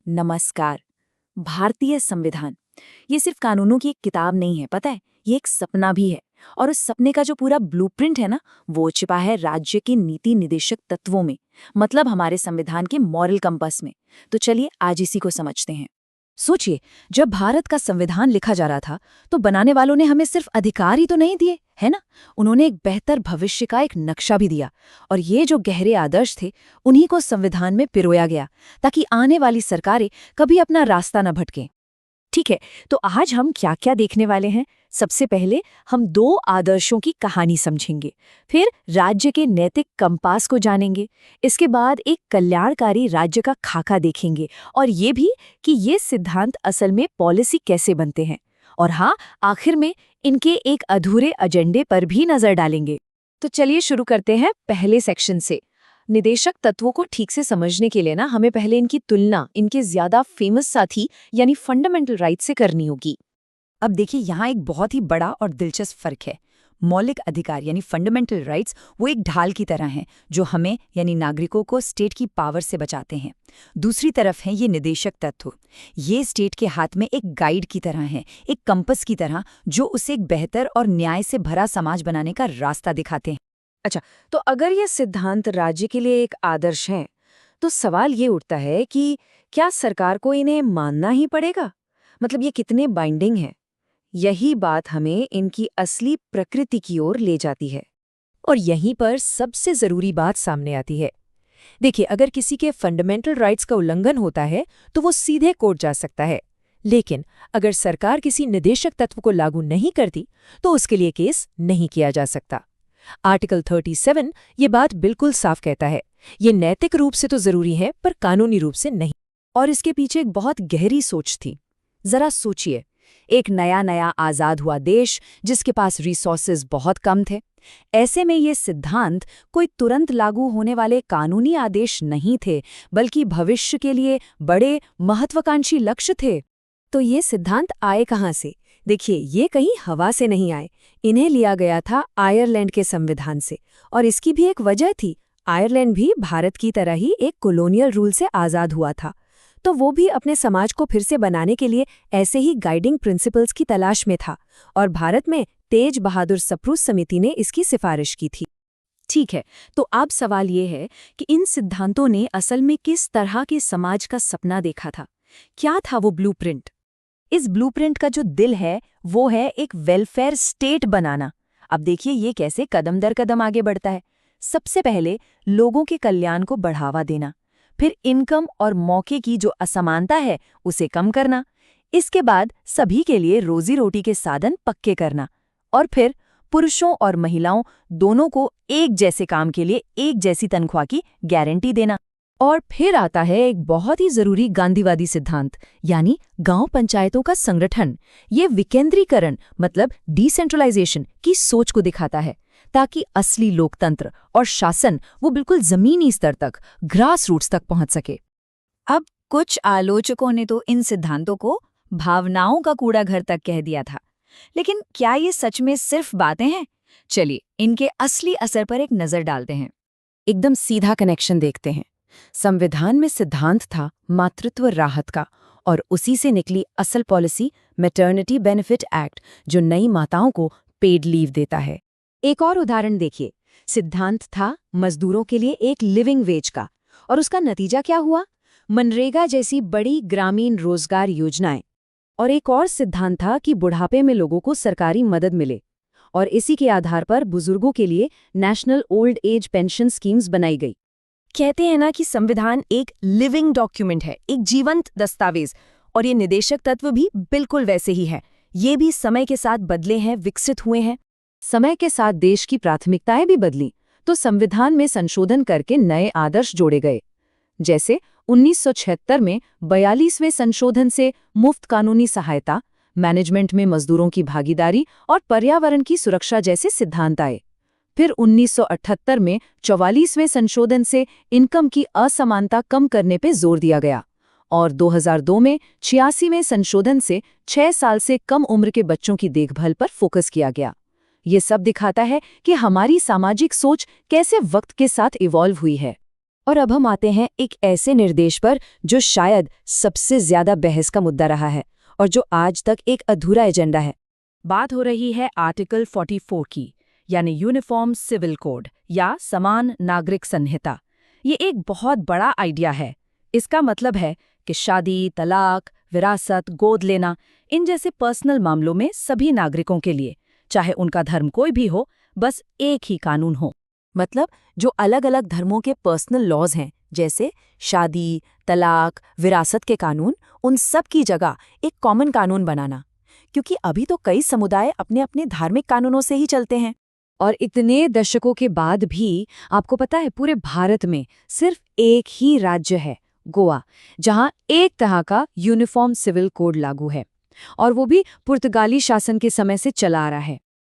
नमस्कार। भारतीय संविधान ये सिर्फ कानूनों की एक किताब नहीं है, पता है, ये एक सपना भी है। और उस सपने का जो पूरा ब्लूप्रिंट है ना, वो छिपा है राज्य के नीति निदेशक तत्वों में, मतलब हमारे संविधान के मॉरल कंपास में। तो चलिए आज इसी को समझते हैं। सोचिए, जब भारत का संविधान लिखा जा रहा था तो बनाने वालों ने हमें सिर्फ अधिकार ही तो नहीं दिए, है ना। उन्होंने एक बेहतर भविष्य का एक नक्शा भी दिया। और ये जो गहरे आदर्श थे, उन्हीं को संविधान में पिरोया गया, ताकि आने वाली सरकारें कभी अपना रास्ता न भटकें। ठीक है, तो आज हम क्या क्या देखने वाले हैं। सबसे पहले हम दो आदर्शों की कहानी समझेंगे, फिर राज्य के नैतिक कंपास को जानेंगे, इसके बाद एक कल्याणकारी राज्य का खाका देखेंगे, और ये भी कि ये सिद्धांत असल में पॉलिसी कैसे बनते हैं। और हाँ, आखिर में इनके एक अधूरे एजेंडे पर भी नजर डालेंगे। तो चलिए शुरू करते हैं पहले सेक्शन से। निदेशक तत्वों को ठीक से समझने के लिए ना हमें पहले इनकी तुलना इनके ज्यादा फेमस साथी यानी फंडामेंटल राइट से करनी होगी। अब देखिए, यहाँ एक बहुत ही बड़ा और दिलचस्प फर्क है। मौलिक अधिकार यानी फंडामेंटल राइट्स वो एक ढाल की तरह हैं जो हमें यानी नागरिकों को स्टेट की पावर से बचाते हैं। दूसरी तरफ है ये निदेशक तत्व। ये स्टेट के हाथ में एक गाइड की तरह है, एक कंपस की तरह, जो उसे एक बेहतर और न्याय से भरा समाज बनाने का रास्ता दिखाते हैं। अच्छा, तो अगर ये सिद्धांत राज्य के लिए एक आदर्श हैं, तो सवाल ये उठता है कि क्या सरकार को इन्हें मानना ही पड़ेगा? मतलब ये कितने बाइंडिंग है? यही बात हमें इनकी असली प्रकृति की ओर ले जाती है। और यहीं पर सबसे जरूरी बात सामने आती है। देखिए, अगर किसी के फंडामेंटल राइट्स का उल्लंघन होता है तो वो सीधे कोर्ट जा सकता है। लेकिन अगर सरकार किसी निदेशक तत्व को लागू नहीं करती तो उसके लिए केस नहीं किया जा सकता। आर्टिकल 37 ये बात बिल्कुल साफ कहता है। ये नैतिक रूप से तो जरूरी है पर कानूनी रूप से नहीं। और इसके पीछे एक बहुत गहरी सोच थी। जरा सोचिए, एक नया आजाद हुआ देश जिसके पास रिसोर्सेज बहुत कम थे। ऐसे में ये सिद्धांत कोई तुरंत लागू होने वाले कानूनी आदेश नहीं थे, बल्कि भविष्य के लिए बड़े महत्वाकांक्षी लक्ष्य थे। तो ये सिद्धांत आए कहाँ से? देखिए, ये कहीं हवा से नहीं आए। इन्हें लिया गया था आयरलैंड के संविधान से। और इसकी भी एक वजह थी। आयरलैंड भी भारत की तरह ही एक कॉलोनियल रूल से आज़ाद हुआ था, तो वो भी अपने समाज को फिर से बनाने के लिए ऐसे ही गाइडिंग प्रिंसिपल्स की तलाश में था। और भारत में तेज बहादुर सप्रू समिति ने इसकी सिफारिश की थी। ठीक है, तो अब सवाल ये है कि इन सिद्धांतों ने असल में किस तरह के समाज का सपना देखा था? क्या था वो ब्लूप्रिंट? इस ब्लूप्रिंट का जो दिल है वो है एक वेलफेयर स्टेट बनाना। अब देखिए ये कैसे कदम दर कदम आगे बढ़ता है। सबसे पहले लोगों के कल्याण को बढ़ावा देना, फिर इनकम और मौके की जो असमानता है उसे कम करना, इसके बाद सभी के लिए रोजी रोटी के साधन पक्के करना, और फिर पुरुषों और महिलाओं दोनों को एक जैसे काम के लिए एक जैसी तनख्वाह की गारंटी देना। और फिर आता है एक बहुत ही जरूरी गांधीवादी सिद्धांत, यानी गांव पंचायतों का संगठन। ये विकेंद्रीकरण मतलब डिसेंट्रलाइजेशन की सोच को दिखाता है, ताकि असली लोकतंत्र और शासन वो बिल्कुल जमीनी स्तर तक, ग्रास रूट्स तक पहुंच सके। अब कुछ आलोचकों ने तो इन सिद्धांतों को भावनाओं का कूड़ा घर तक कह दिया था। लेकिन क्या ये सच में सिर्फ बातें हैं? चलिए इनके असली असर पर एक नजर डालते हैं। एकदम सीधा कनेक्शन देखते हैं। संविधान में सिद्धांत था मातृत्व राहत का, और उसी से निकली असल पॉलिसी मैटरनिटी बेनिफिट एक्ट, जो नई माताओं को पेड लीव देता है। एक और उदाहरण देखिए, सिद्धांत था मजदूरों के लिए एक लिविंग वेज का, और उसका नतीजा क्या हुआ? मनरेगा जैसी बड़ी ग्रामीण रोजगार योजनाएं। और एक और सिद्धांत था कि बुढ़ापे में लोगों को सरकारी मदद मिले, और इसी के आधार पर बुजुर्गों के लिए national old age pension schemes बनाई गई। कहते हैं ना कि संविधान एक लिविंग डॉक्यूमेंट है, एक जीवंत दस्तावेज, और ये निदेशक तत्व भी बिल्कुल वैसे ही है। ये भी समय के साथ बदले हैं, विकसित हुए हैं। समय के साथ देश की प्राथमिकताएं भी बदली, तो संविधान में संशोधन करके नए आदर्श जोड़े गए। जैसे 1976 में 42वें संशोधन से मुफ्त कानूनी सहायता, मैनेजमेंट में मजदूरों की भागीदारी और पर्यावरण की सुरक्षा जैसे सिद्धांत आए। फिर 1978 में 44वें संशोधन से इनकम की असमानता कम करने पे जोर दिया गया, और 2002 में 86वें संशोधन से 6 साल से कम उम्र के बच्चों की देखभाल पर फोकस किया गया। ये सब दिखाता है कि हमारी सामाजिक सोच कैसे वक्त के साथ इवॉल्व हुई है। और अब हम आते हैं एक ऐसे निर्देश पर जो शायद सबसे ज्यादा बहस का मुद्दा रहा है और जो आज तक एक अधूरा एजेंडा है। बात हो रही है आर्टिकल 44 की, यानी यूनिफॉर्म सिविल कोड या समान नागरिक संहिता। ये एक बहुत बड़ा आइडिया है। इसका मतलब है कि शादी, तलाक, विरासत, गोद लेना, इन जैसे पर्सनल मामलों में सभी नागरिकों के लिए, चाहे उनका धर्म कोई भी हो, बस एक ही कानून हो। मतलब जो अलग अलग धर्मों के पर्सनल लॉज हैं, जैसे शादी, तलाक, विरासत के कानून, उन सब की जगह एक कॉमन कानून बनाना। क्योंकि अभी तो कई समुदाय अपने अपने धार्मिक कानूनों से ही चलते हैं। और इतने दशकों के बाद भी आपको पता है पूरे भारत में सिर्फ एक ही राज्य है, गोवा, जहां एक तरह का यूनिफॉर्म सिविल कोड लागू है, और वो भी पुर्तगाली शासन के समय से चला आ रहा है।